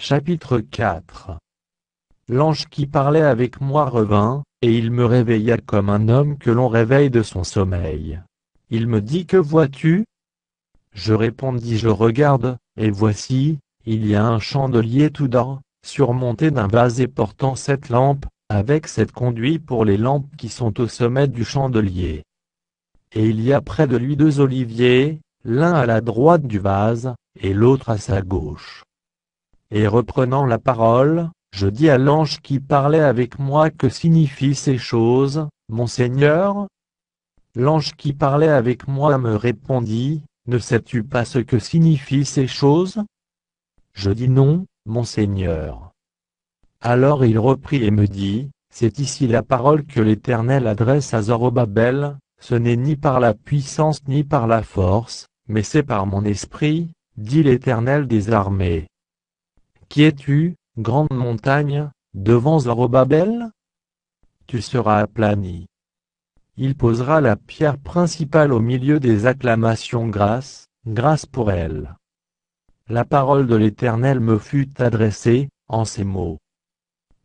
Chapitre 4. L'ange qui parlait avec moi revint, et il me réveilla comme un homme que l'on réveille de son sommeil. Il me dit: Que vois-tu? Je répondis: Je regarde, et voici, il y a un chandelier tout d'or, surmonté d'un vase et portant 7 lampes, avec 7 conduits pour les lampes qui sont au sommet du chandelier. Et il y a près de lui 2 oliviers, l'un à la droite du vase, et l'autre à sa gauche. Et reprenant la parole, je dis à l'ange qui parlait avec moi: Que signifient ces choses, mon Seigneur? L'ange qui parlait avec moi me répondit: Ne sais-tu pas ce que signifient ces choses? Je dis: Non, mon Seigneur. Alors il reprit et me dit: C'est ici la parole que l'Éternel adresse à Zorobabel, ce n'est ni par la puissance ni par la force, mais c'est par mon esprit, dit l'Éternel des armées. Qui es-tu, grande montagne, devant Zorobabel? Tu seras aplani. Il posera la pierre principale au milieu des acclamations: grâce, grâce pour elle. La parole de l'Éternel me fut adressée, en ces mots.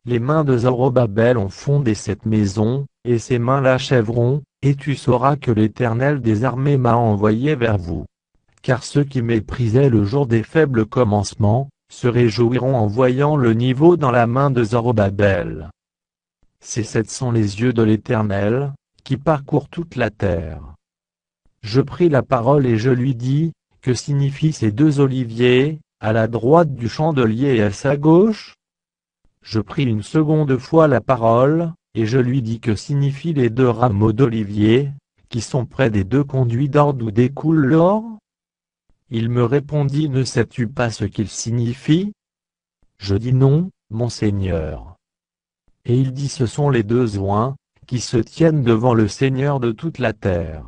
Les mains de Zorobabel ont fondé cette maison, et ses mains l'achèveront, et tu sauras que l'Éternel des armées m'a envoyé vers vous. Car ceux qui méprisaient le jour des faibles commencements, se réjouiront en voyant le niveau dans la main de Zorobabel. Ces 7 sont les yeux de l'Éternel, qui parcourent toute la terre. Je pris la parole et je lui dis: Que signifient ces 2 oliviers, à la droite du chandelier et à sa gauche? Je pris une seconde fois la parole, et je lui dis: Que signifient les 2 rameaux d'olivier, qui sont près des 2 conduits d'or d'où découle l'or? Il me répondit: Ne sais-tu pas ce qu'ils signifient? Je dis: Non, mon Seigneur. Et il dit: Ce sont les 2 oins, qui se tiennent devant le Seigneur de toute la terre.